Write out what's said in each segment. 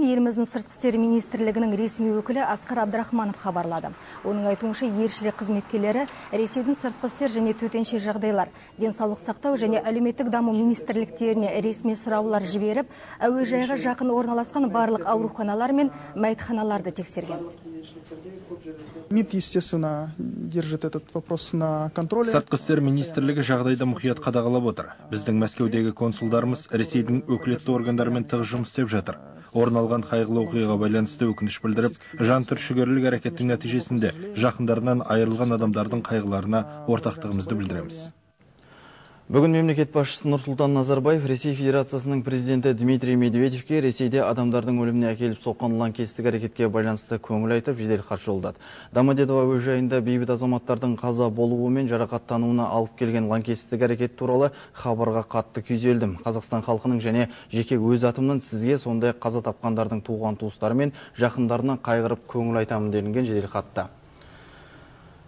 жайында еліміздің сыртқы істер министрлігінің ресми өкілі Асқар Абдрахманов хабарлады. Оның айтуынша елшілік қызметкерлері Ресейдің сыртқы істер және төтенше жағдайлар, денсаулық сақтау және әлеуметтік даму министрліктеріне ресми сұраулар жіберіп, әуежайға жақын орналасқан барлық ауруханалар мен мәйітханаларды тексерген. МИД, естественно, держит этот вопрос на контроле. Сыртқы істер министрлігі жағдайды мұқият қадағалап отыр. Біздің Мәскеудегі консулдарымыз Ресейдің өкілетті органдарымен тығыз жұмыс істеп жатыр. Орын алған қайғылы оқиғаға байланысты өкініш білдіріп, жантүршігерлік әрекеттің нәтижесінде жақындарынан айырылған адамдардың қайғыларына ортақтығымызды білдіреміз. Бүгін мемлекет басшысы Нұрсұлтан Назарбаев Ресей Федерациясының президенті Дмитрий Медведевке Ресейде адамдардың өліміне әкеліп соққан лаңкестік әрекетке байланысты көңіл айтып жедел хат жолдады. Домодедово әуежайында бейбіт азаматтардың қаза болуы мен жарақаттануына алып келген лаңкестік әрекет туралы хабарға қатты күйзелдім. Қазақстан халқының және жеке өз атымнан сізге сондай қаза тапқандардың туған туыстары мен жақындарына қайғырып көңіл айтамын делінген жедел хатта.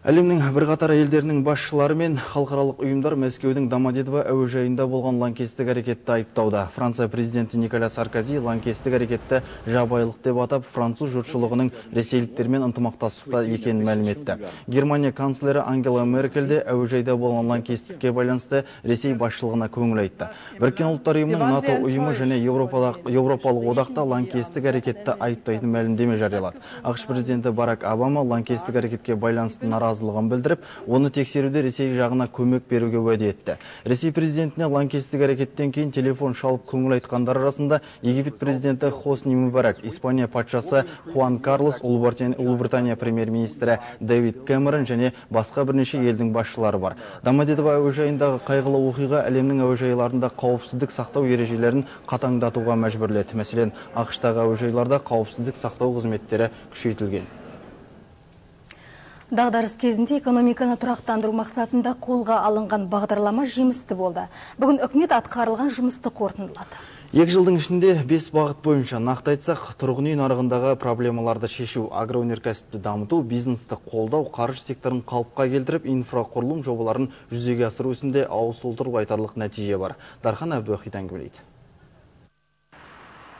Әлемнің бірқатар елдерінің басшылары мен халықаралық ұйымдар Мәскеудің Домодедово әуежайында болған лаңкестік әрекетті айыптауда. Франция президенті Николя Саркози лаңкестік әрекетті жабайылық деп атап, француз жұртшылығының ресейліктермен ынтымақтастықта екенін мәлім етті. Германия канцлері Ангела Меркель де әуежайда болған лаңкестікке байланысты Ресей басшылығына көңіл айтты. Біріккен ұлттар ұйымының, НАТО ұйымы және Еуропалық одақта лаңкестік әрекетті айыптайтын мәлімдеме жариялады. ақш президенті Барак Обама лаңкестік әрекетке байланысты наразылығын білдіріп, оны тексеруде Ресей жағына көмек беруге уәде етті. Ресей президентіне лаңкестік әрекеттен кейін телефон шалып көңіл айтқандар арасында Египет президенті Хосни Мубарак, Испания патшасы Хуан Карлос, Ұлыбритания премьер-министрі Дэвид Кэмерон және басқа бірнеше елдің басшылары бар. Домодедово әуежайындағы қайғылы оқиға әлемнің әуежайларында қауіпсіздік сақтау ережелерін қатаңдатуға мәжбүрледі. Мәселен, ақштағы әуежайларда қауіпсіздік сақтау қызметтері күшейтілген. Дағдарыс кезінде экономиканы тұрақтандыру мақсатында қолға алынған бағдарлама жемісті болды. Бүгін үкімет атқарылған жұмысты қорытындылады. 2 жылдың ішінде 5 бағыт бойынша нақты айтсақ, тұрғын үй нарығындағы проблемаларды шешу, агроөнеркәсіпті дамыту, бизнесті қолдау, қаржы секторын қалыпқа келтіріп, инфрақұрылым жобаларын жүзеге асыру ісінде ауыз толтырып айтарлық нәтиже бар. Дархан Әбдуахит әңгімелейді.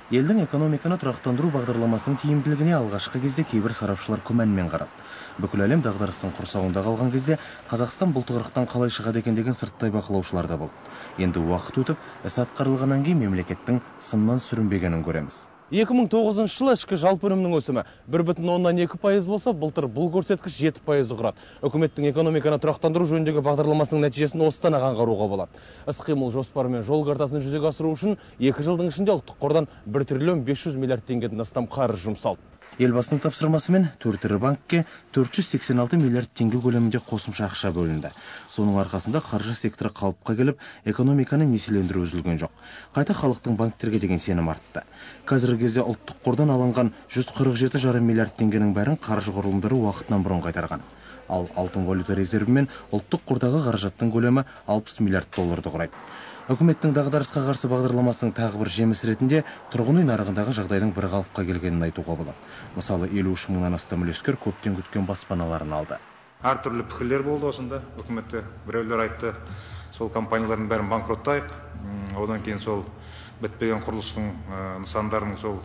Елдің экономиканы тұрақтандыру бағдарламасының тиімділігіне алғашқы кезде кейбір сарапшылар күмәнмен қарады. Бүкіл әлем дағдарыстың құрсауында қалған кезде Қазақстан бұл тығырықтан қалай шығады екен деген сырттай бақылаушылар да болды. Енді уақыт өтіп, іс атқарылғаннан кейін мемлекеттің сыннан сүрінбегенін көреміз. 2009 жылы ішкі жалпы өнімнің өсімі 1,2% болса, былтыр бұл көрсеткіш 7% құрады. Үкіметтің экономиканы тұрақтандыру жөніндегі бағдарламасының нәтижесін осыдан аңғаруға болады. Іс-қимыл жоспары мен жол картасын жүзеге асыру үшін 2 жылдың ішінде ұлттық қордан 1 триллион 500 миллиард теңгеден астам қаржы жұмсалды. Елбасының тапсырмасымен 4 ірі банкке 486 миллиард теңге көлемінде қосымша ақша бөлінді. Соның арқасында қаржы секторы қалыпқа келіп, экономиканы несиелендіру үзілген жоқ. Қайта халықтың банктерге деген сенім артты. Қазіргі кезде ұлттық қордан алынған 147,5 миллиард теңгенің бәрін қаржы құрылымдары уақытынан бұрын қайтарған. Ал алтын валюта резерві мен ұлттық қордағы қаражаттың көлемі 60 миллиард долларды құрайды. Үкіметтің дағдарысқа қарсы бағдарламасының тағы бір жемісі ретінде тұрғын үй нарығындағы жағдайдың бір қалыпқа келгенін айтуға болады. Мысалы, 53 мыңнан астам үлескер көптен күткен баспаналарын алды. Әртүрлі пікірлер болды осында. Үкіметте біреулер айтты, сол компаниялардың бәрін банкроттайық. Одан кейін сол бітпеген құрылыстың нысандарының сол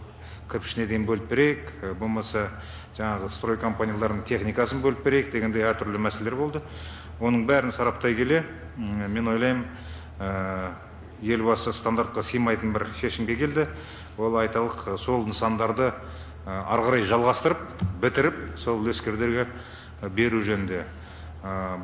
кірпішіне дейін бөліп берейік, болмаса жаңағы строй компанияларының техникасын бөліп берейік дегендей әртүрлі мәселелер болды. Оның бәрін сараптай келе, мен ойлаймын, елбасы стандартқа сыймайтын бір шешімге келді. Ол айталық сол нысандарды ары қарай жалғастырып, бітіріп, сол үлескерлерге беру жөнінде.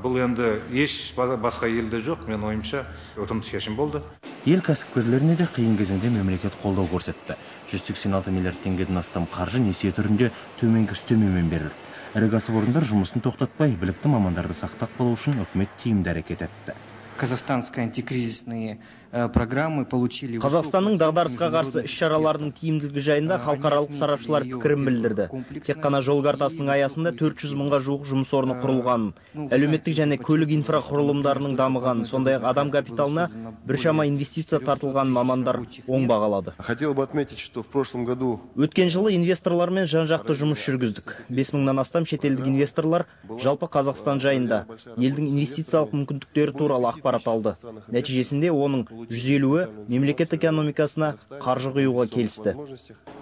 Бұл енді еш басқа елде жоқ, мен ойымша ұтымды шешім болды. Ел кәсіпкерлеріне де қиын кезеңде мемлекет қолдау көрсетті. 186 миллиард теңгеден астам қаржы несие түрінде төменгі үстемемен берілді. Ірі кәсіпорындар жұмысын тоқтатпай, білікті мамандарды сақтап қалу үшін үкімет тиімді әрекет етті. Қазақстанның дағдарысқа қарсы іс-шараларының тиімділігі жайында халықаралық сарапшылар пікірін білдірді. Тек қана жол картасының аясында 400 мыңға жуық жұмыс орны құрылған. Әлеуметтік және көлік инфрақұрылымдарының дамыған, сондай-ақ адам капиталына біршама инвестиция тартылған мамандар оң бағалады. Өткен жылы инвесторлармен жан-жақты жұмыс жүргіздік. 5 мыңнан астам шетелдік инвесторлар жалпы Қазақстан жайында, елдің инвестициялық мүмкіндіктері туралы ақпарат ақпарат алды. Нәтижесінде оның 150-і мемлекет экономикасына қаржы құюға келісті.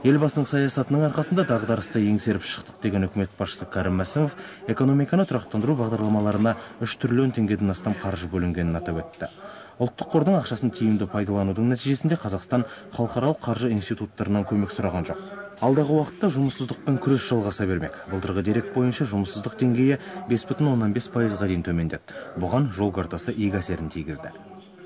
Елбасының саясатының арқасында дағдарысты еңсеріп шықтық деген үкімет басшысы Кәрім Мәсімов экономиканы тұрақтандыру бағдарламаларына 3 триллион теңгеден астам қаржы бөлінгенін атап өтті. Ұлттық қордың ақшасын тиімді пайдаланудың нәтижесінде Қазақстан халықаралық қаржы институттарынан көмек сұраған жоқ. Алдағы уақытта жұмыссыздықпен күрес жалғаса бермек. Былтырғы дерек бойынша жұмыссыздық деңгейі 5,15%-ға дейін төмендеді. Бұған жол картасы игі әсерін тигізді.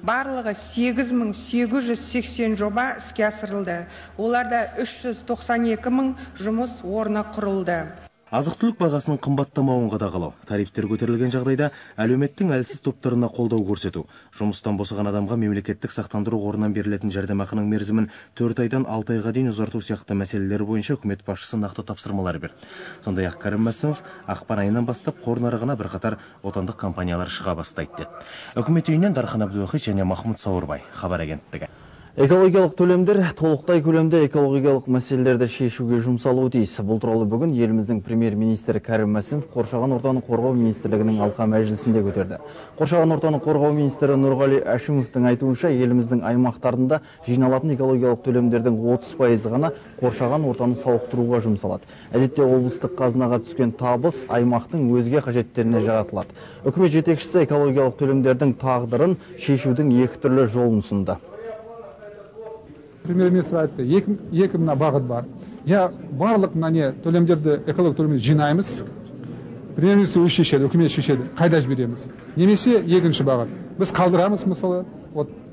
Барлығы 8880 жоба іске асырылды. Оларда 392 мың жұмыс орны құрылды. Азық-түлік бағасының қымбаттамауын қадағалау, тарифтер көтерілген жағдайда әлеуметтің әлсіз топтарына қолдау көрсету, жұмыстан босаған адамға мемлекеттік сақтандыру қорынан берілетін жәрдемақының мерзімін 4 айдан 6 айға дейін ұзарту сияқты мәселелер бойынша үкімет басшысы нақты тапсырмалар берді. Сондай-ақ Кәрім Мәсімов ақпан айынан бастап қор нарығына бірқатар отандық компаниялар шыға бастайды деді. Үкімет үйінен Дархан Әбдуахит және Махмұд Сауырбай, хабар агенттігі. Экологиялық төлемдер толықтай көлемде экологиялық мәселелерді шешуге жұмсалуы тиіс. Бұл туралы бүгін еліміздің премьер-министрі Кәрім Мәсімов Қоршаған ортаны қорғау министрлігінің алқа мәжілісінде көтерді. Қоршаған ортаны қорғау министрі Нұрғали Әшімовтың айтуынша, еліміздің аймақтарында жиналатын экологиялық төлемдердің 30% ғана қоршаған ортаны сауықтыруға жұмсалады. Әдетте облыстық қазынаға түскен табыс аймақтың өзге қажеттеріне жаратылады. Үкімет жетекшісі экологиялық төлемдердің тағдырын шешудің екі түрлі жолын ұсынды. Премьер-министр айтты, екі мына бағыт бар. Я барлық мына төлемдерді, экологиялық төлемдерді жинаймыз. Премьер-министр өз шешеді, үкімет шешеді, қайда жібереміз. Немесе екінші бағыт. Біз қалдырамыз, мысалы,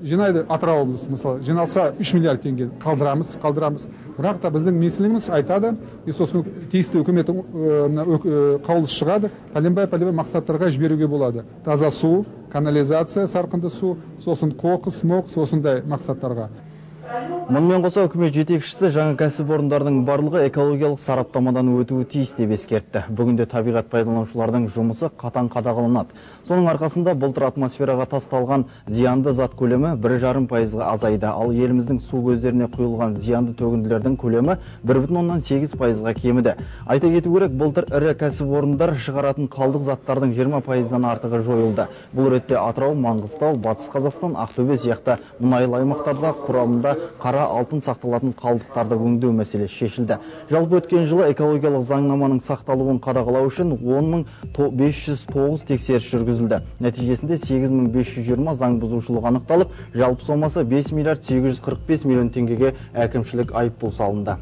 жинайды Атырау облысы, мысалы, жиналса 3 миллиард теңге қалдырамыз. Бірақ та біздің министрлігіміз айтады, сосын тиісті үкіметтің қаулысы шығады, пәленбай мақсаттарға жіберуге болады. Таза су, канализация, сарқынды су, сосын қоқыс, осындай мақсаттарға. Мұнымен қоса үкімет жетекшісі жаңа кәсіпорындардың барлығы экологиялық сараптамадан өтуі тиіс деп ескертті. Бүгінде табиғат пайдаланушылардың жұмысы қатаң қадағаланады. Соның арқасында былтыр атмосфераға тасталған зиянды зат көлемі 1,5%-ға азайды, ал еліміздің су көздеріне құйылған зиянды төгінділердің көлемі 1,8%-ға кеміді. Айта кету керек, былтыр ірі кәсіпорындар шығаратын қалдық заттардың 20%-дан артығы жойылды. Бұл ретте Атырау, Маңғыстау, Батыс Қазақстан, Ақтөбе сияқты мұнайлы аймақтарда құрамында қара алтын сақталатын қалдықтарды өңдеу мәселесі шешілді. Жалпы өткен жылы экологиялық заңнаманың сақталуын қадағалау үшін 10.509 тексеріс жүргізілді. Нәтижесінде 8.520 заң бұзушылық анықталып, жалпы сомасы 5 миллиард 845 миллион теңгеге әкімшілік айыппұл салынды.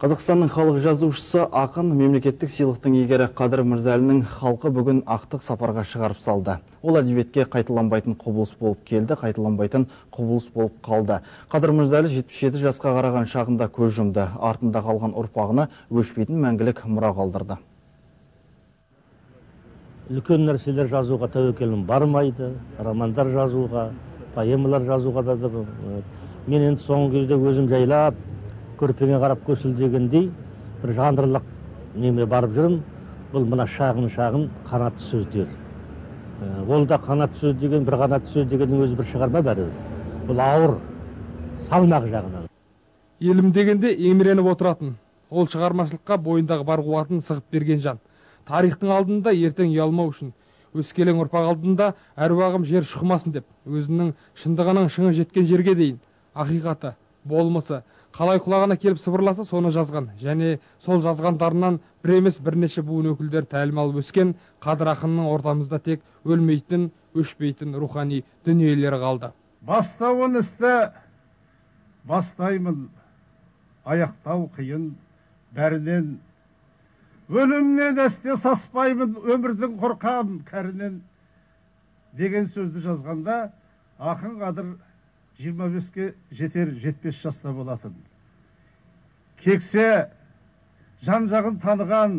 Қазақстанның халық жазушысы ақын мемлекеттік сыйлықтың иегері Қадыр Мырзалиннің халқы бүгін ақтық сапарға шығарып салды. Ол әдебиетке қайталанбайтын құбылыс болып келді, қайталанбайтын құбылыс болып қалды. Қадыр Мырзалин 77 жасқа қараған шағында көз жұмды. Артында қалған ұрпағына өшпейтін мәңгілік мұра қалдырды. Үлкен нәрселер жазуға тәуекелім бармайды, романдар жазуға, поэмалар жазуға да. Мен енді соңғы кезде өзім жайлап көрпеге қарап көсілдегендей бір жанрлық неме барып жүрмін. Бұл мына шағын қанатты сөздер. Ол да қанатты сөз деген, бір қанатты сөз дегеннің өзі бір шығарма бәрі. Бұл ауыр, салмақ жағынан. Елім дегенде еміреніп отыратын, ол шығармашылыққа бойындағы бар қуатын сығып берген жан. Тарихтың алдында ертең ұялмау үшін, өскелең ұрпақ алдында әруағым жер шұқымасын деп, өзінің шындығының шыңы жеткен жерге дейін ақиқаты, болмысы, қалай құлағына келіп сыбырласа соны жазған, және сол жазғандарынан бір емес бірнеше буын өкілдер тәлім алып өскен Қадыр ақынның ортамызда тек өлмейтін, өшпейтін рухани дүниелері қалды. Бастауын істі бастаймын, аяқтау қиын бәрінен, өлімнен әсте саспаймын, өмірдің қорқам кәрінен деген сөзді жазғанда ақын Қадыр 25-ке жетер 75 жаста болатын. Кексе жан-жағын таныған,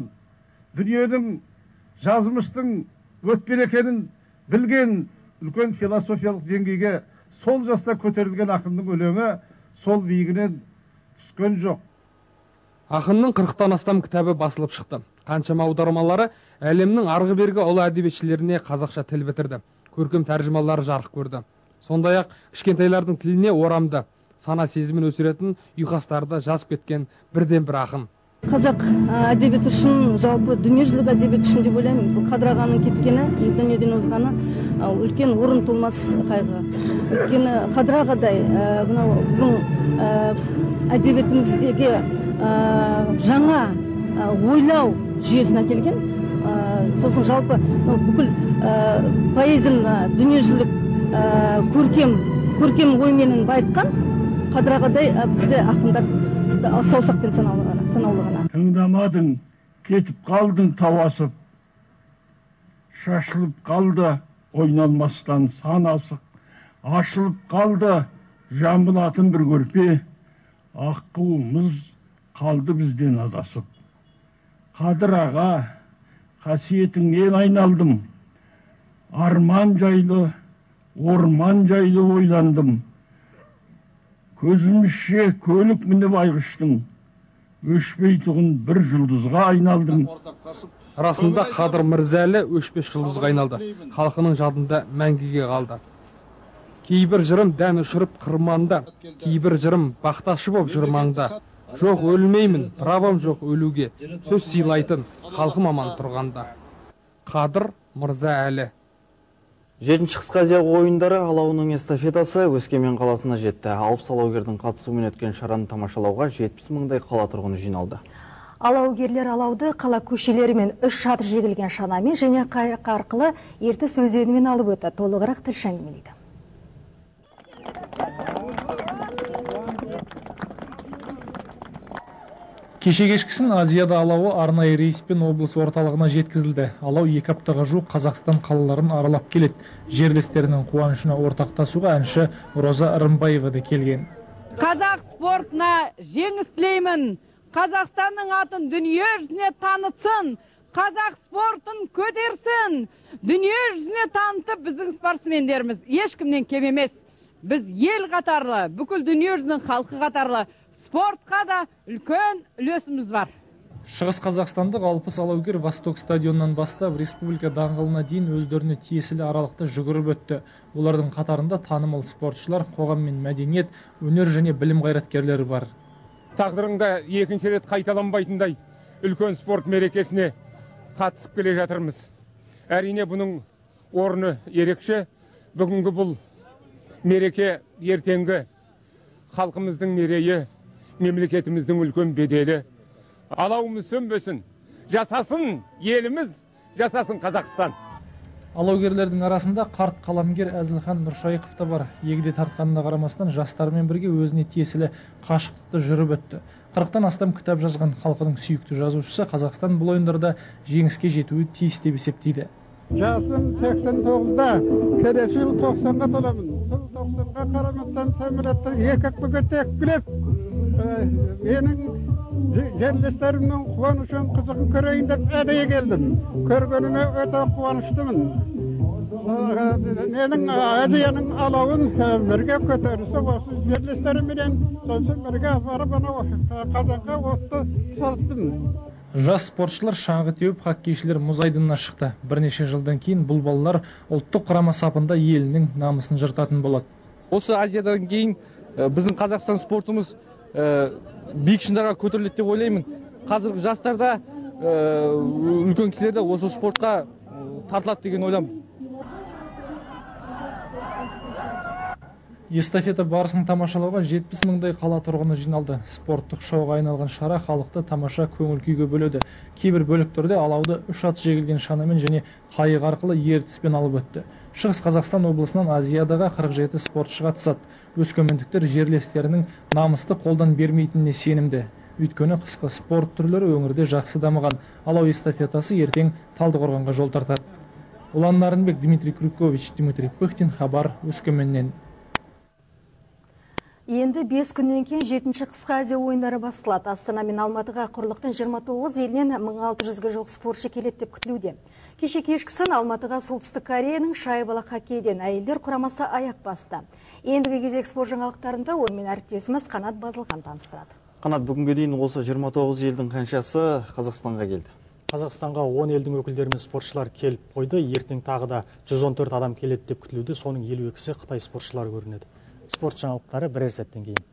дүниенің жазмыштың өтпелі екенін білген үлкен философиялық деңгейге сол жаста көтерілген ақынның өлеңі сол биігінен түскен жоқ. Ақынның 40-тан астам кітабы басылып шықты. Қаншама аудармалары әлемнің арғы бергі ұлы әдебиетшілеріне қазақша тіл бітірді. Көркем тәржімалары жарық көрді. Сондай-ақ кішкентайлардың тіліне орамды, сана сезімін өсіретін ұйқастарды жазып кеткен бірден бір ақын. Қазақ әдебиеті үшін, жалпы дүниежүзілік әдебиет үшін деп ойлаймын, Қадыр ағаның кеткені, дүниеден озғаны үлкен орын толмас қайғы. Өйткені Қадыр ағадай мынау біздің әдебиетіміздегі жаңа ойлау жүйесін әкелген. Сосын жалпы бүкіл поэзияны дүниежүзілік көркем ойменен байытқан Қадыр ағадай бізде ақындар саусақпен санаулы ғана. Тыңдамадың, кетіп қалдың тауасып, шашылып қалды ойналмастан санасық, ашылып қалды жамбылатын бір көрпе, аққуымыз қалды бізден адасып. Қадыр аға, қасиетіңнен айналдым, арман жайлы, орман жайлы ойландым. Көзімізше көлік мініп айғыштың, өшпейтұғын бір жұлдызға айналдым. Расында Қадыр Мырза әлі өшпес жұлдызға айналды, халқының жадында мәңгіге қалды. Кейбір жырым дән ұшырып қырманда, кейбір жырым бақташы боп жырмаңда. Жоқ өлмеймін, правам жоқ өлуге, сөз сыйлайтын халқым аман тұрғанда. Қадыр Мырза әлі. 7-ші қысқы Азия ойындары алауының эстафетасы Өскемен қаласына жетті. Алып алаугердің қатысуымен өткен шараны тамашалауға 70 мыңдай қала тұрғыны жиналды. Алаугерлер алауды қала көшелерімен 3 шатыр жегілген шанамен және қайық арқылы Ертіс өзенімен алып өтті. Толығырақ тілші әңгімелейді. Кеше кешкісін Азияда алауы арнайы рейспен облыс орталығына жеткізілді. Алау 2 аптаға жуық Қазақстан қалаларын аралап келеді. Жерлестерінің қуанышына ортақтасуға әнші Роза Рымбаева да келген. Қазақ спортына жеңіс тілеймін. Қазақстанның атын дүние жүзіне танытсын. Қазақ спортын көтерсін. Дүние жүзіне танытып біздің спортсмендеріміз ешкімнен кем емес. Біз ел қатарлы, бүкіл дүние жүзінің халқы қатарлы спортқа да үлкен үлесіміз бар. Шығыс Қазақстандық алпыс алаугер Восток стадионнан бастап республика даңғылына дейін өздеріне тиесілі аралықта жүгіріп өтті. Олардың қатарында танымал спортшылар, қоғам мен мәдениет, өнер және білім қайраткерлері бар. Тағдырыңда екінші рет қайталанбайтындай үлкен спорт мерекесіне қатысып келе жатырмыз. Әрине бұның орны ерекше. Бүгінгі бұл мереке ертеңгі халқымыздың мерейі, мемлекетіміздің үлкен беделі. Алауымыз сөнбесін, жасасын еліміз, жасасын Қазақстан. Алаугерлердің арасында қарт қаламгер Әзілхан Нұршайықов та бар. Егде тартқанына қарамастан жастармен бірге өзіне тиесілі қашықтықты жүріп өтті. 40-тан астам кітап жазған халқының сүйікті жазушысы Қазақстан бұл ойындарда жеңіске жетуі тиіс деп есептейді. Жасым 89-да, келесі жыл 90-ға толамын. Сол 90-ға қарамастан самолетті екі бөгетек білеп, менің жерлестерімнің қуанышын қызығын көрейін деп әдейі келдім. Көргеніме өте қуаныштымын. Менің Азияның алауын бірге көтерісі осы жерлестеріммен сосын бірге барып Қазанға отты салттым. Жас спортшылар шаңғы теуіп, хоккейшілер мұз айдынына шықты. Бірнеше жылдан кейін бұл балалар ұлттық құрама сапында елінің намысын жыртатын болады. Осы Азиядан кейін біздің Қазақстан спортымыз биік шыңдарға көтеріледі деп ойлаймын. Қазіргі жастарда үлкен кісілер де осы спортқа тартылады деген ойламын. Эстафета барысын тамашалауға 70 мыңдай қала тұрғыны жиналды. Спорттық шоуға айналған шара халықты тамаша көңіл күйге бөледі. Кейбір бөліктерде алауды 3 ат жегілген шанамен және қайық арқылы ертіспен алып өтті. Шығыс Қазақстан облысынан Азиядаға 47 спортшы қатысады. Өскемендіктер жерлестерінің намысты қолдан бермейтініне сенімді. Өйткені қысқы спорт түрлері өңірде жақсы дамыған. Алау эстафетасы ертең Талдықорғанға жол тартады. Ұлан Нарынбек, Дмитрий Крюкович, Дмитрий Пыхтин, хабар Өскеменнен. Енді 5 күннен кейін 7-ші қысқы Азия ойындары басталады. Астана мен Алматыға құрлықтың 29 елінен 1600-ге жуық спортшы келеді деп күтілуде. Кеше кешкісін Алматыға Солтүстік Кореяның шайбалы хоккейден әйелдер құрамасы аяқ басты. Ендігі кезек спорт жаңалықтарында онымен әріптесіміз Қанат Базылхан таныстырады. Қанат, бүгінге дейін осы 29 елдің қаншасы Қазақстанға келді? Қазақстанға 10 елдің өкілдері мен спортшылар келіп қойды. Ертең тағы да 114 адам келеді деп күтілуде. Соның 52-сі Қытай спортшылары көрінеді. Спорт жаңалықтары бірер сәттен кейін.